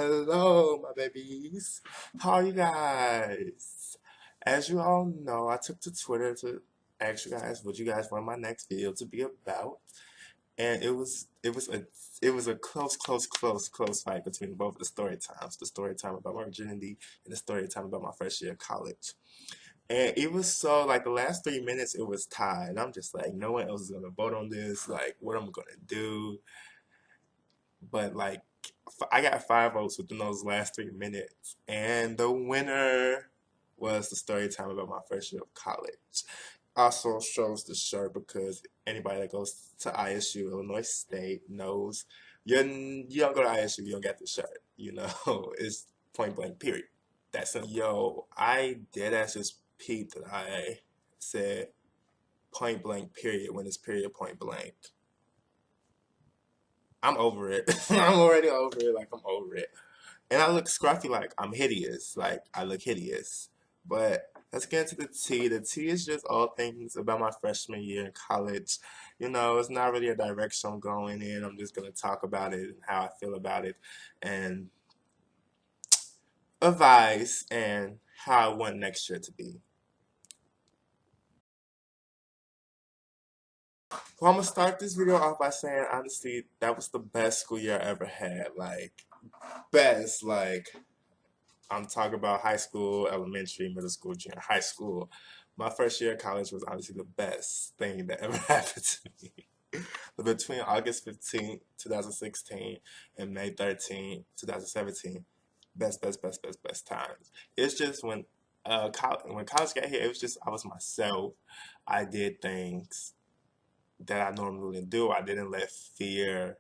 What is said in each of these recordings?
Hello, my babies. How are you guys? As you all know, I took to Twitter to ask you guys what you guys want my next video to be about, and it was a close fight between both the story times. The story time about my virginity and the story time about my first year of college. And it was so like the last 3 minutes, it was tied. And I'm just like, no one else is gonna vote on this. Like, what am I gonna do? But like I got 5 votes within those last 3 minutes, and the winner was the story time about my first year of college. Also shows the shirt because anybody that goes to ISU, Illinois State, knows you don't go to ISU, you don't get the shirt. You know, it's point blank. Period. That's it. Yo, I did as just peeped that I said point blank. Period when it's period point blank. I'm over it. I'm already over it. Like, I'm over it. And I look scruffy, like I'm hideous. Like, I look hideous. But let's get into the tea. The tea is just all things about my freshman year in college. You know, it's not really a direction I'm going in. I'm just going to talk about it and how I feel about it and advice and how I want next year to be. Well, I'm going to start this video off by saying, honestly, that was the best school year I ever had. Like, best. Like, I'm talking about high school, elementary, middle school, junior high school. My first year of college was honestly the best thing that ever happened to me. Between August 15th, 2016 and May 13th, 2017, best times. It's just when college got here, it was just I was myself. I did things that I normally wouldn't do. I didn't let fear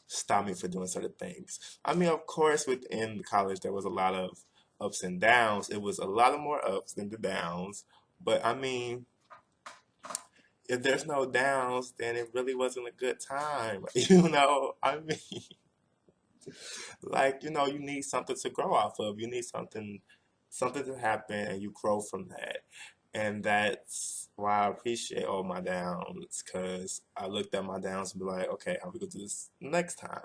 stop me from doing certain things. I mean, of course, within college, there was a lot of ups and downs. It was a lot of more ups than the downs. But I mean, if there's no downs, then it really wasn't a good time. You know, I mean, like, you know, you need something to grow off of. You need something to happen and you grow from that. And that's why I appreciate all my downs, because I looked at my downs and be like, okay, how we gonna do this next time?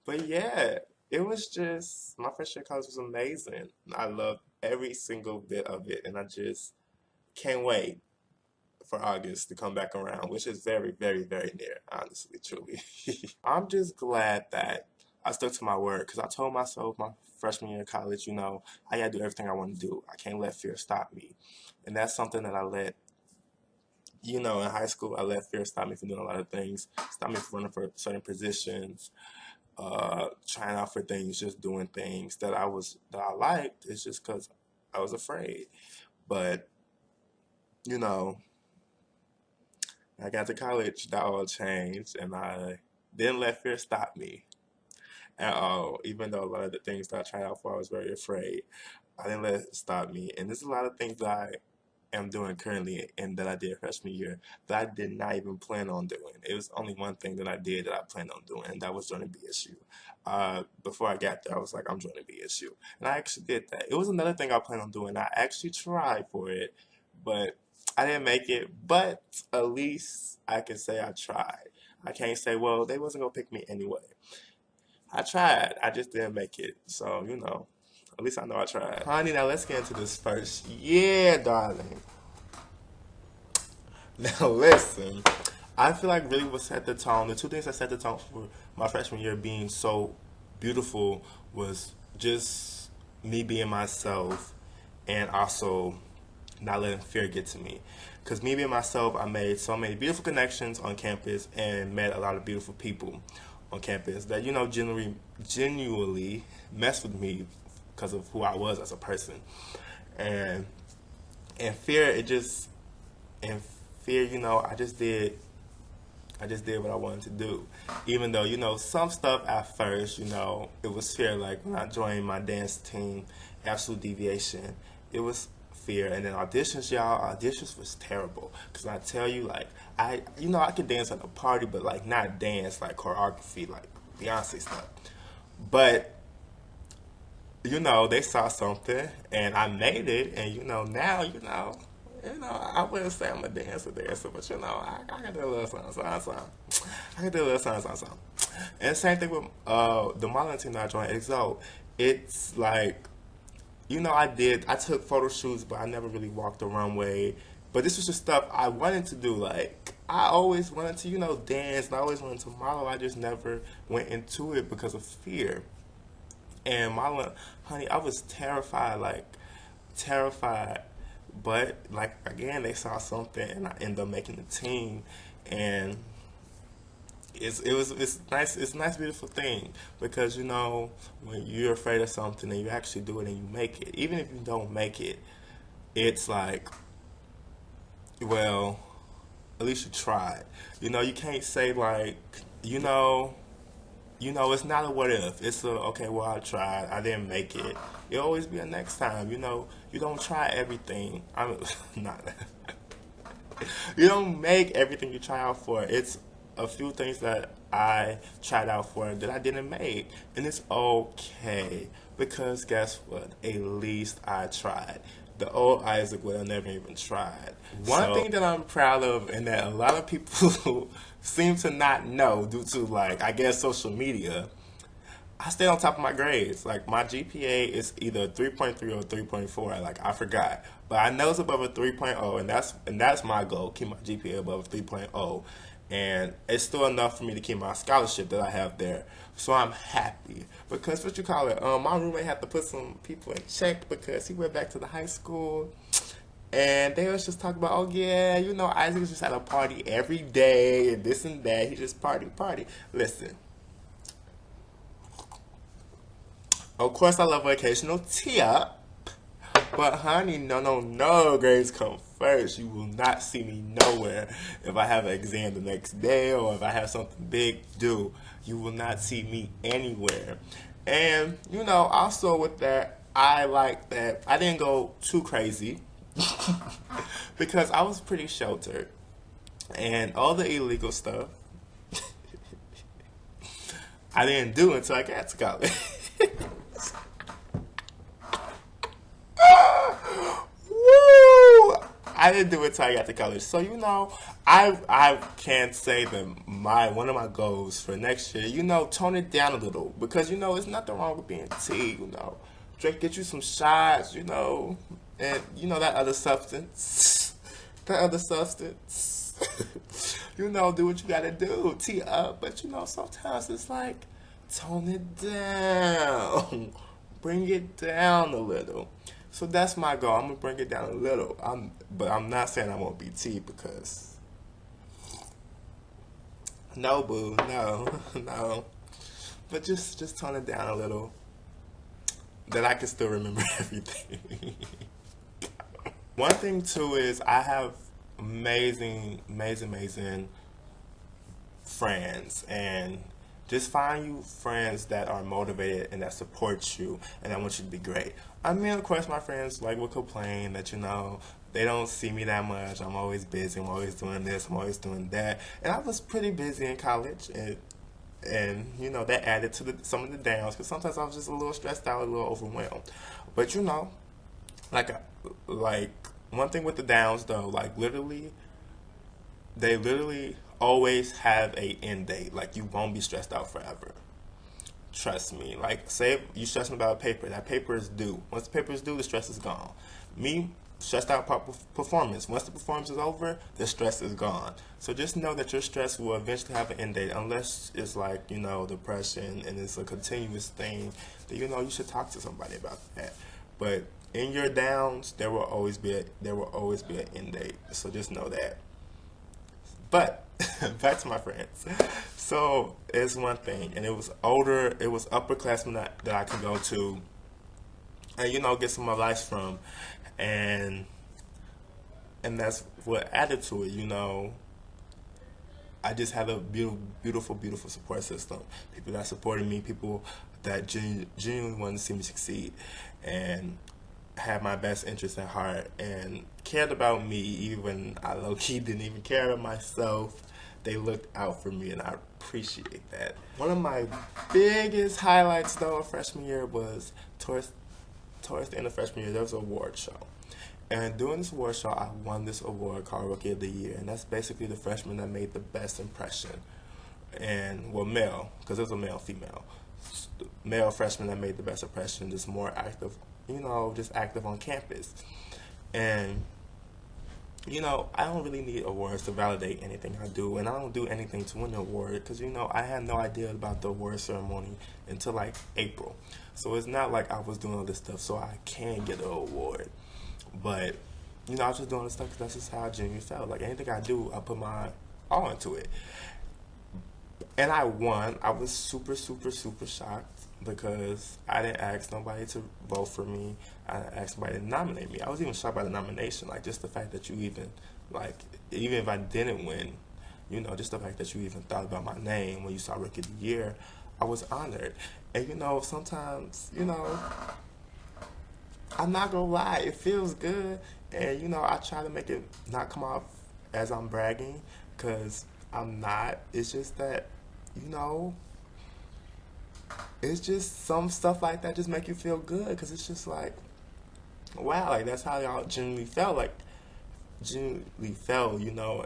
But yeah, it was just my first year of college was amazing. I loved every single bit of it, and I just can't wait for August to come back around, which is very near, honestly, truly. I'm just glad that I stuck to my word because I told myself my freshman year of college, you know, I gotta do everything I want to do. I can't let fear stop me. And that's something that I let, you know, in high school, I let fear stop me from doing a lot of things, stop me from running for certain positions, trying out for things, just doing things that I liked. It's just because I was afraid. But you know, I got to college, that all changed, and I didn't let fear stop me at all. Even though a lot of the things that I tried out for, I was very afraid. I didn't let it stop me, and there's a lot of things that I am doing currently and that I did freshman year that I did not even plan on doing. It was only one thing that I did that I planned on doing, and that was joining BSU. Before I got there, I was like, I'm joining BSU. And I actually did that. It was another thing I planned on doing. I actually tried for it, but I didn't make it. But at least I can say I tried. I can't say, well, they wasn't going to pick me anyway. I tried. I just didn't make it. So, you know, at least I know I tried. Honey, now let's get into this first. Yeah, darling. Now listen, I feel like really what set the tone. The two things that set the tone for my freshman year being so beautiful was just me being myself, and also not letting fear get to me. Because me being myself, I made so many beautiful connections on campus and met a lot of beautiful people on campus that, you know, genuinely messed with me because of who I was as a person. And and fear, and fear, you know, I just did what I wanted to do. Even though, you know, some stuff at first, you know, it was fear. Like when I joined my dance team, Absolute Deviation, it was fear. And then auditions, y'all, auditions was terrible. Because I tell you, like, you know, I could dance at a party, but like not dance, like choreography, like Beyonce stuff. But you know, they saw something and I made it, and you know, now, I wouldn't say I'm a dancer, but you know, I can do a little something. I can do a little something. And same thing with the modeling team that I joined, EXO. it's like, I took photo shoots, but I never really walked the runway. But this was just stuff I wanted to do. Like, I always wanted to, dance, and I always wanted to model. I just never went into it because of fear. And modeling, honey, I was terrified, like, terrified. But, like, again, they saw something, and I ended up making the team. And it's nice, it's a nice beautiful thing, because when you're afraid of something and you actually do it and you make it, even if you don't make it, it's like, well, at least you tried. You can't say like, you know it's not a what if, it's a okay, well, I tried, I didn't make it. It'll always be a next time. You don't try everything. I'm not you don't make everything you try out for. It's a few things that I tried out for that I didn't make, and it's okay, because guess what? At least I tried. The old Isaac would have never even tried. One thing that I'm proud of, and that a lot of people seem to not know due to, like, I guess, social media, I stay on top of my grades. Like, my GPA is either 3.3 or 3.4. Like, I forgot. But I know it's above a 3.0, and that's my goal, keep my GPA above a 3.0. And it's still enough for me to keep my scholarship that I have there. So I'm happy. Because, my roommate had to put some people in check, because he went back to the high school. And they was just talking about, oh yeah, Isaac just at a party every day, and this and that. He just party. Listen. Of course, I love occasional tip, but honey, no, grades come first. You will not see me nowhere if I have an exam the next day or if I have something big due. You will not see me anywhere. And, also with that, I like that I didn't go too crazy because I was pretty sheltered. And all the illegal stuff I didn't do until I got to college. Woo! I didn't do it till I got to college. So I can't say that one of my goals for next year, tone it down a little, because it's nothing wrong with being T. Drink, get you some shots, and that other substance, do what you gotta do, tee up. But sometimes it's like, tone it down, bring it down a little. So that's my goal. I'm gonna bring it down a little. But I'm not saying I won't be T, because no, boo, no, no. But just tone it down a little, that I can still remember everything. One thing too is I have amazing friends, and just find you friends that are motivated and that support you and that want you to be great. I mean, of course, my friends would complain that they don't see me that much. I'm always busy. I'm always doing this. I'm always doing that. And I was pretty busy in college, and that added to some of the downs, because sometimes I was just a little stressed out, a little overwhelmed. But like one thing with the downs though, like they literally always have a end date. Like, you won't be stressed out forever. Trust me. Like, say if you stressing about a paper, that paper is due. Once the paper is due, the stress is gone. Me, stressed out about performance. Once the performance is over, the stress is gone. So just know that your stress will eventually have an end date, unless it's like, depression and it's a continuous thing, that you should talk to somebody about that. But in your downs, there will always be an end date. So just know that. But back to my friends. So it's one thing, and it was upperclassmen that I could go to, and get some advice from, and that's what added to it. I just had a beautiful support system. People that supported me, people that genuinely wanted to see me succeed, and had my best interest at heart, and cared about me even when I low-key didn't even care about myself. They looked out for me, and I appreciate that. One of my biggest highlights though of freshman year was towards the end of freshman year, there was an award show. And during this award show, I won this award called Rookie of the Year, and that's basically the freshman that made the best impression. And, well, male, because it was a male, female. male freshman that made the best impression, just more active, just active on campus. And I don't really need awards to validate anything I do, and I don't do anything to win an award because, I had no idea about the award ceremony until like April. So it's not like I was doing all this stuff so I can get an award. But, I was just doing this stuff because that's just how I genuinely felt. Like anything I do, I put my all into it. And I won. I was super, super, super shocked because I didn't ask nobody to vote for me. I didn't ask somebody to nominate me. I was even shocked by the nomination. Like, just the fact that you even, like, even if I didn't win, just the fact that you even thought about my name when you saw Rookie of the Year, I was honored. And, sometimes, I'm not gonna lie, it feels good. And, I try to make it not come off as I'm bragging because I'm not. It's just that, it's just some stuff like that just make you feel good because it's just like, wow, like that's how y'all genuinely felt,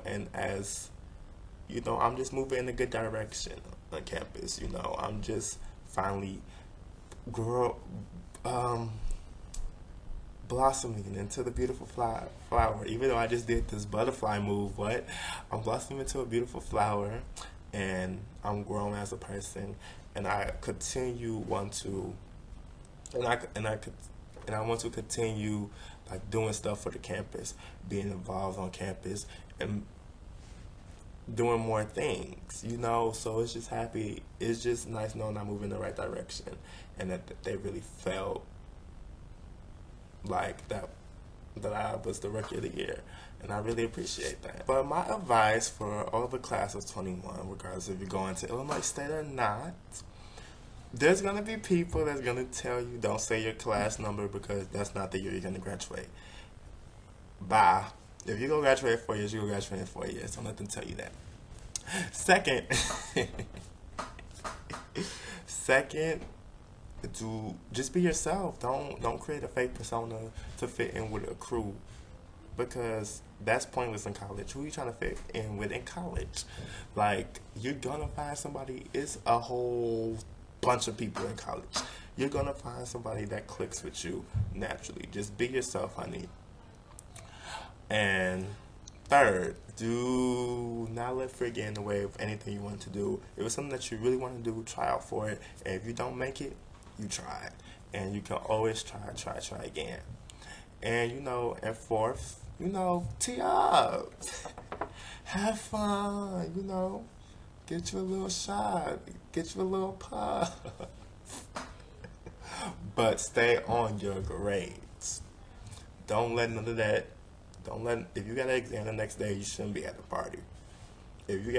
and as, I'm just moving in a good direction on campus, I'm just finally blossoming into the beautiful flower. Even though I just did this butterfly move, I'm blossoming into a beautiful flower, and I'm growing as a person, and I want to continue like doing stuff for the campus, being involved on campus, and doing more things, So it's just nice knowing I move in the right direction, and that they really felt like that I was the Rookie of the Year, and I really appreciate that. But my advice for all the class of 21, regardless if you're going to Illinois State or not, there's going to be people that's going to tell you don't say your class number because that's not the year you're going to graduate. Bye. If you're going to graduate in 4 years, you're going to graduate in 4 years. Don't let them tell you that. Second, to just be yourself. Don't create a fake persona to fit in with a crew, because that's pointless in college. Who are you trying to fit in with in college? Like, you're gonna find somebody. It's a whole bunch of people in college. You're gonna find somebody that clicks with you naturally. Just be yourself, honey. And third, do not let fear get in the way of anything you want to do. If it's something that you really want to do, try out for it. And if you don't make it, you tried, and you can always try again. And and fourth, tee up, have fun, get you a little shot, get you a little puff, but stay on your grades. Don't let none of that. If you got an exam the next day, you shouldn't be at the party. If you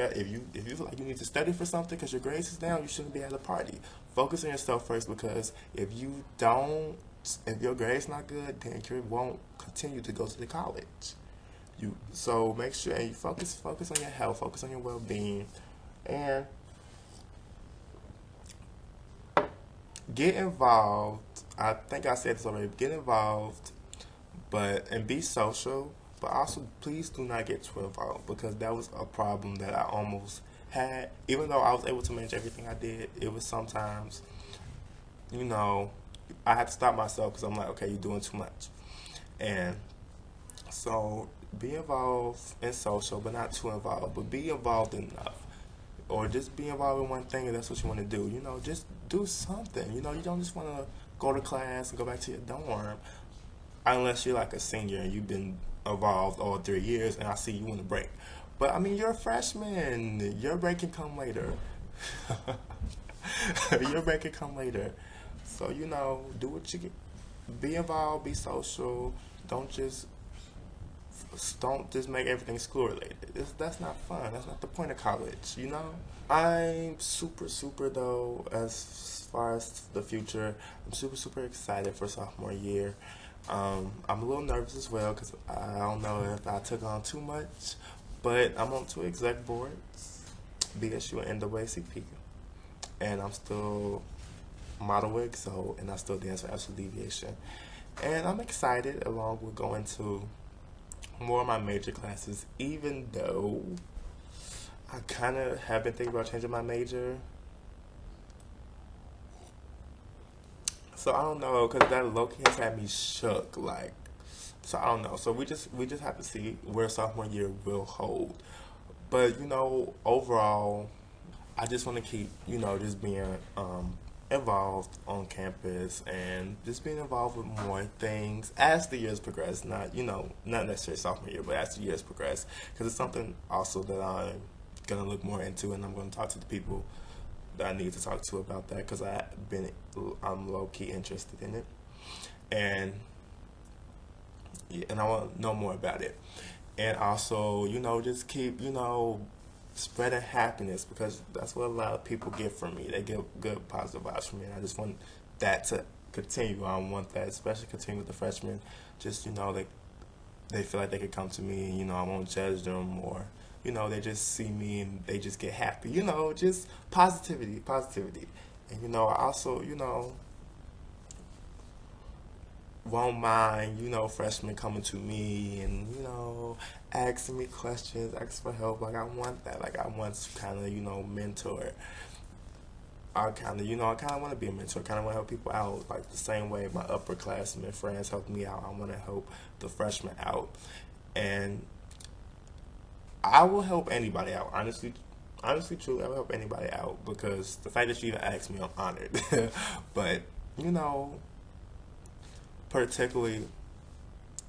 feel like you need to study for something because your grades is down, you shouldn't be at a party. Focus on yourself first, because if your grades not good, then you won't continue to go to the college. So make sure and you focus on your health, focus on your well-being, and get involved. I think I said this already. Get involved, and be social. But also, please do not get too involved, because that was a problem that I almost had. Even though I was able to manage everything I did, it was sometimes, I had to stop myself because I'm like, okay, you're doing too much. And so be involved in social, but not too involved. But be involved enough. Or just be involved in one thing and that's what you want to do. Just do something. You don't just want to go to class and go back to your dorm. Unless you're like a senior and you've been involved all 3 years and I see you on the break. But I mean, you're a freshman. Your break can come later. Your break can come later. So, do what you get. Be involved, be social. Don't just make everything school related. That's not fun. That's not the point of college, I'm super, super, though, as far as the future. I'm super, super excited for sophomore year. I'm a little nervous as well because I don't know if I took on too much, but I'm on 2 exec boards, BSU and NAACP, and I'm still model wig, and I still dance for Absolute Deviation, and I'm excited along with going to more of my major classes, even though I kind of have been thinking about changing my major. So I don't know, cause that low key has had me shook. Like, so I don't know. So we just have to see where sophomore year will hold. But overall, I just want to keep just being involved on campus and just being involved with more things as the years progress. Not necessarily sophomore year, but as the years progress, because it's something also that I'm gonna look more into, and I'm gonna talk to the people that I need to talk to about that because I'm low key interested in it, and yeah, and I want to know more about it, and also just keep spreading happiness because that's what a lot of people get from me. They get good positive vibes from me, and I just want that to continue. I want that, especially continue with the freshmen. Just they feel like they could come to me, and I won't judge them, or they just see me and they just get happy. Just positivity, positivity, and I also won't mind, freshmen coming to me and, asking me questions, asking for help. Like, I want that. Like, I want to kind of, mentor. I kind of want to be a mentor. Kind of want to help people out, like the same way my upperclassmen friends helped me out. I want to help the freshmen out. And I will help anybody out. Honestly, truly, I will help anybody out because the fact that you even asked me, I'm honored. But, particularly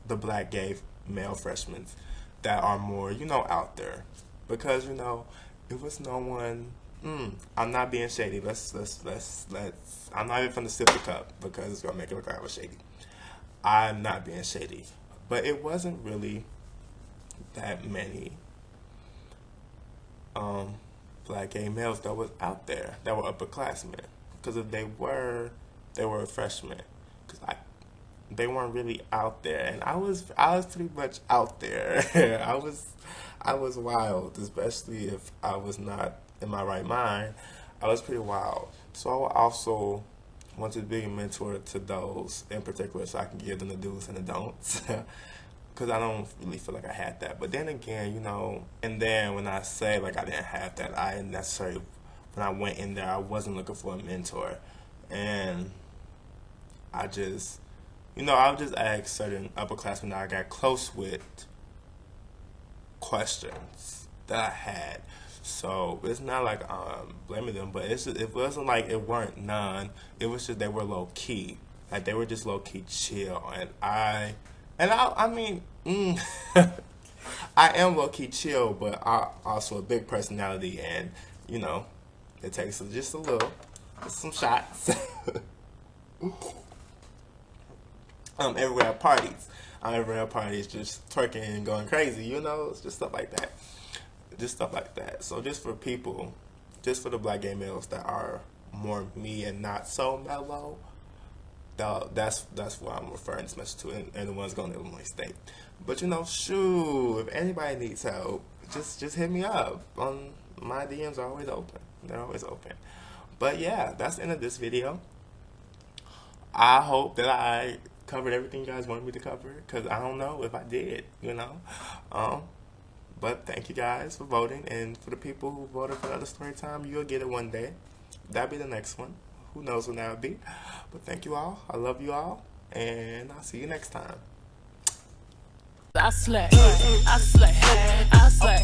the black gay male freshmen that are more, out there. Because, it was no one. I'm not being shady. Let's. I'm not even finna sip the cup because it's gonna make it look like I was shady. I'm not being shady, but it wasn't really that many black gay males that was out there that were upperclassmen. Because if they were freshmen. Because they weren't really out there, and I was pretty much out there. I was wild, especially if I was not in my right mind. I was pretty wild. So I also want to be a mentor to those in particular, so I can give them the do's and the don'ts. Because I don't really feel like I had that. But then again, and then when I say like I didn't have that, I didn't necessarily, when I went in there, I wasn't looking for a mentor, and I just. I would just ask certain upperclassmen that I got close with questions that I had. So it's not like I'm blaming them, but it wasn't like it weren't none. It was just they were low key, like they were just low key chill, and I mean, I am low key chill, but I also a big personality, and it takes just a little, some shots. Everywhere at parties. I'm everywhere at parties just twerking and going crazy, it's just stuff like that. Just stuff like that. So just for people, just for the black gay males that are more me and not so mellow, that's what I'm referring this message to, and the ones going to Illinois State. But shoot, if anybody needs help, just hit me up. My DMs are always open. They're always open. But yeah, that's the end of this video. I hope that I covered everything you guys wanted me to cover, because I don't know if I did, but thank you guys for voting, and for the people who voted for the other story time, you'll get it one day. That'll be the next one. Who knows when that'll be? But thank you all. I love you all, and I'll see you next time. I slay, I slay, I slay.